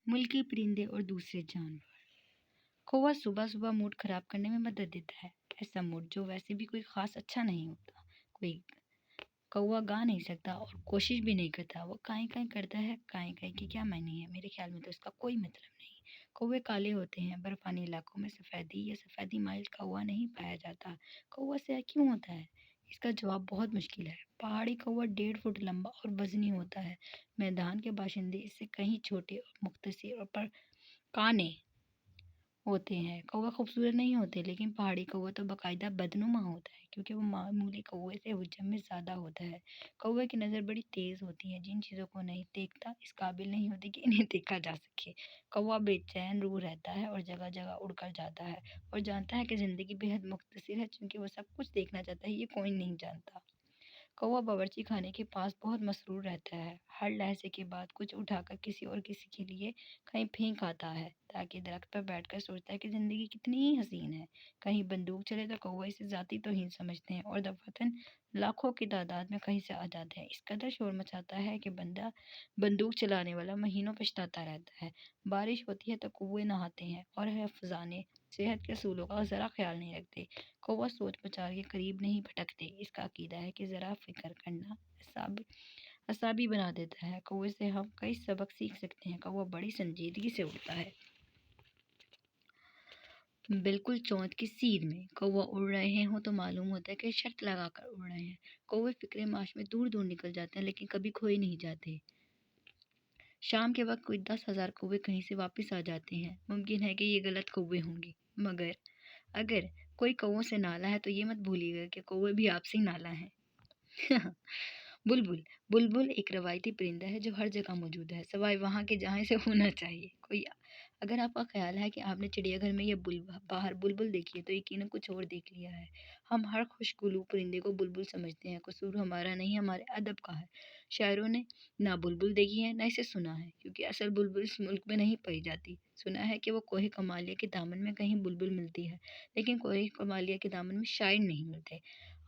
ملکی پرندے اور دوسرے جانور۔ کوا صبح صبح موڈ خراب کرنے میں مدد دیتا ہے۔ ایسا موڈ جو ویسے بھی کوئی خاص اچھا نہیں ہوتا۔ کوئی کوا گا نہیں سکتا اور کوشش بھی نہیں کرتا، وہ کائیں کائیں کرتا ہے۔ کائیں کائیں کی کیا معنی ہے؟ میرے خیال میں تو اس کا کوئی مطلب نہیں۔ کوے کالے ہوتے ہیں، برفانی علاقوں میں سفیدی یا سفیدی مائل کوا نہیں پایا جاتا۔ کوا سیاہ کیوں ہوتا ہے؟ اس کا جواب بہت مشکل ہے۔ پہاڑی کوا 1.5 فٹ لمبا اور وزنی ہوتا ہے۔ میدان کے باشندے اس سے کہیں چھوٹے اور مختصر اور پر کانے ہوتے ہیں۔ کوا خوبصورت نہیں ہوتے، لیکن پہاڑی کوا تو باقاعدہ بدنما ہوتا ہے کیونکہ وہ معمولی کوے سے حجم میں زیادہ ہوتا ہے۔ کوے کی نظر بڑی تیز ہوتی ہے، جن چیزوں کو نہیں دیکھتا اس قابل نہیں ہوتی کہ انہیں دیکھا جا سکے۔ کوا بے چین روح رہتا ہے اور جگہ جگہ اڑ کر جاتا ہے اور جانتا ہے کہ زندگی بے حد مختصر ہے۔ چونکہ وہ سب کچھ دیکھنا چاہتا ہے، یہ کوئی نہیں جانتا۔ کوا باورچی خانے کے پاس بہت مسرور رہتا ہے۔ ہر لہجے کے بعد کچھ اٹھا کر کسی کے لیے کہیں پھینک آتا ہے، تاکہ درخت پر بیٹھ کر سوچتا ہے کہ زندگی کتنی حسین ہے۔ کہیں بندوق چلے تو کوا اسے ذاتی توہین سمجھتے ہیں اور دفعتاً لاکھوں کی تعداد میں کہیں سے آ جاتے ہیں۔ اس قدر شور مچاتا ہے کہ بندوق چلانے والا مہینوں پچھتاتا رہتا ہے۔ بارش ہوتی ہے تو کوے نہاتے ہیں اور حفظان صحت کے اصولوں کا ذرا خیال نہیں رکھتے۔ کوا سوچ بچار کے قریب نہیں بھٹکتے۔ اس کا عقیدہ ہے کہ ذرا فکر کرنا اعصابی بنا دیتا ہے۔ کوے سے ہم کئی سبق سیکھ سکتے ہیں۔ کوا بڑی سنجیدگی سے اڑتا ہے، بالکل چونچ کی سیر میں۔ کوا اڑ رہے ہوں تو معلوم ہوتا ہے کہ شرط لگا کر اڑ رہے ہیں۔ کوے فکر معاش میں دور دور نکل جاتے ہیں، لیکن کبھی کھوئے نہیں جاتے۔ شام کے وقت کوئی 10,000 کوے کہیں سے واپس آ جاتے ہیں۔ ممکن ہے کہ یہ غلط کوے ہوں گے، مگر اگر کوئی کووں سے نالا ہے تو یہ مت بھولیے گا کہ کوے بھی آپ سے ہی نالا ہیں۔ بلبل بلبل ایک روایتی پرندہ ہے جو ہر جگہ موجود ہے، سوائے وہاں کے جہاں اسے ہونا چاہیے۔ اگر آپ کا خیال ہے کہ آپ نے چڑیا گھر میں یا باہر بلبل دیکھی ہے تو یقیناً کچھ اور دیکھ لیا ہے۔ ہم ہر خوشگلو پرندے کو بلبل سمجھتے ہیں۔ قصور ہمارا نہیں، ہمارے ادب کا ہے۔ شاعروں نے نہ بلبل دیکھی ہے نہ اسے سنا ہے، کیونکہ اصل بلبل اس ملک میں نہیں پائی جاتی۔ سنا ہے کہ وہ کوہ کمالیہ کے دامن میں کہیں بلبل ملتی ہے، لیکن کوہ کمالیہ کے دامن میں شاعر نہیں ملتے۔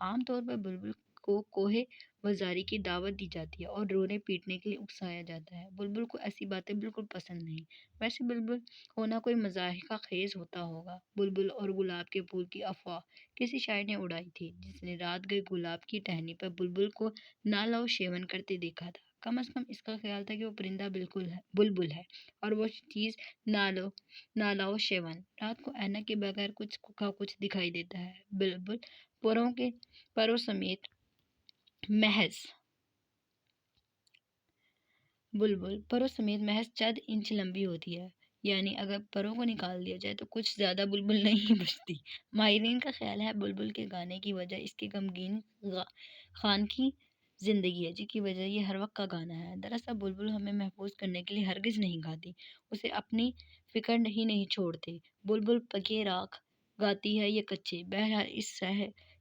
عام طور پر بلبل کو کوہ وزاری کی دعوت دی جاتی ہے اور رونے پیٹنے کے لیے اکسایا جاتا ہے۔ بلبل کو ایسی باتیں بالکل پسند نہیں۔ ویسے بلبل ہونا کوئی مضحکہ خیز ہوتا ہوگا۔ بلبل اور گلاب کے پھول کی افواہ کسی شاعر نے اڑائی تھی، جس نے رات گئے گلاب کی ٹہنی پر بلبل کو نالا و شیون کرتے دیکھا تھا۔ کم از کم اس کا خیال تھا کہ وہ پرندہ بلبل ہے اور وہ چیز نالا و شیون۔ رات کو اینک کے بغیر کچھ کا کچھ دکھائی دیتا ہے۔ بلبل پروں سمیت محض چند انچ لمبی ہوتی ہے، یعنی اگر پروں کو نکال دیا جائے تو کچھ زیادہ بلبل نہیں بچتی۔ ماہرین کا خیال ہے بلبل کے گانے کی وجہ اس کی غمگین خانقی زندگی ہے، جس کی وجہ یہ ہر وقت کا گانا ہے۔ دراصل بلبل ہمیں محفوظ کرنے کے لیے ہرگز نہیں گاتی، اسے اپنی فکر ہی نہیں چھوڑتے۔ بلبل پکے راگ گاتی ہے یا کچے؟ بہرحال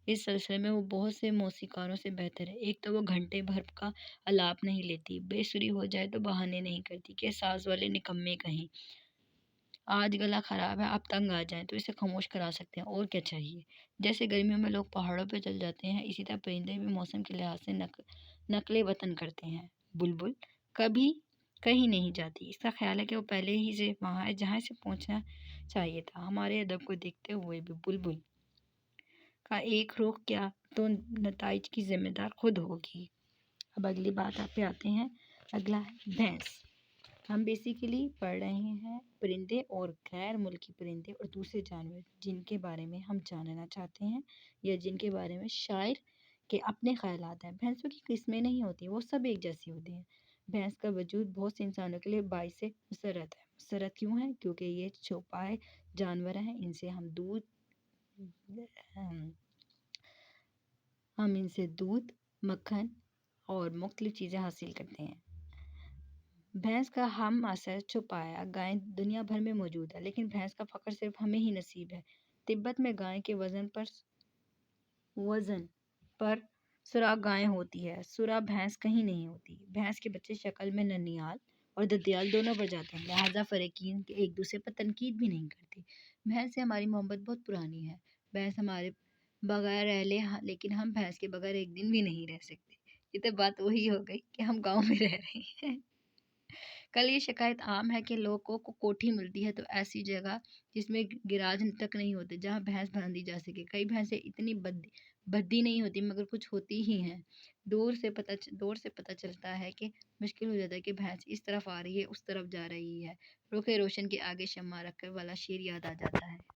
اس سلسلے میں وہ بہت سے موسیقاروں سے بہتر ہے۔ ایک تو وہ گھنٹے بھر کا آلاپ نہیں لیتی، بے سری ہو جائے تو بہانے نہیں کرتی کہ ساز والے نکمے کہیں، آج گلا خراب ہے، آپ تنگ آ جائیں تو اسے خاموش کرا سکتے ہیں، اور کیا چاہیے۔ جیسے گرمیوں میں لوگ پہاڑوں پہ چل جاتے ہیں، اسی طرح پرندے بھی موسم کے لحاظ سے نقل وطن کرتے ہیں۔ بلبل کبھی کہیں نہیں جاتی، اس کا خیال ہے کہ وہ پہلے ہی سے وہاں ہے جہاں اسے پہنچنا چاہیے تھا۔ ہمارے ادب کو دیکھتے ہوئے بھی بلبل کا ایک رخ کیا تو نتائج کی ذمہ دار خود ہوگی۔ اب اگلی بات آپ پہ آتے ہیں۔ اگلا ہے بھینس۔ ہم بیسیکلی پڑھ رہے ہیں پرندے اور غیر ملکی پرندے اور دوسرے جانور جن کے بارے میں ہم جاننا چاہتے ہیں یا جن کے بارے میں شاعر کے اپنے خیالات ہیں۔ بھینسوں کی قسمیں نہیں ہوتی، وہ سب ایک جیسی ہوتی ہیں۔ بھینس کا وجود بہت سے انسانوں کے لیے باعث مسرت ہے۔ مسرت کیوں ہے؟ کیونکہ یہ چوپائے جانور ہیں، ان سے دودھ، مکھن اور مختلف چیزیں حاصل کرتے ہیں۔ بھینس کا ہم عصر چوپایا گائیں دنیا بھر میں موجود ہے، لیکن بھینس کا فخر صرف ہمیں ہی نصیب ہے۔ تبت میں گائے کے وزن پر سرا گائے ہوتی ہے، سرا بھینس کہیں نہیں ہوتی۔ بھینس کے بچے شکل میں ننیال اور ددیال دونوں بڑھ جاتے ہیں، لہٰذا فریقین ایک دوسرے پر تنقید بھی نہیں کرتے۔ بھینس سے ہماری محبت بہت پرانی ہے۔ بھینس ہمارے بغیر رہ لے، لیکن ہم بھینس کے بغیر ایک دن بھی نہیں رہ سکتے۔ یہ تو بات وہی ہو گئی کہ ہم گاؤں میں رہ رہے ہیں۔ کل یہ شکایت عام ہے کہ لوگوں کو کوٹھی ملتی ہے تو ایسی جگہ جس میں گراج تک نہیں ہوتے، جہاں بھینس باندھی جا سکے۔ کئی بھینسیں اتنی بھدی نہیں ہوتی مگر کچھ ہوتی ہی ہیں۔ دور سے پتہ چلتا ہے کہ مشکل ہو جاتا ہے کہ بھینس اس طرف آ رہی ہے، اس طرف جا رہی ہے۔ رخ روشن کے آگے شمع رکھ کر والا شعر یاد آ جاتا ہے۔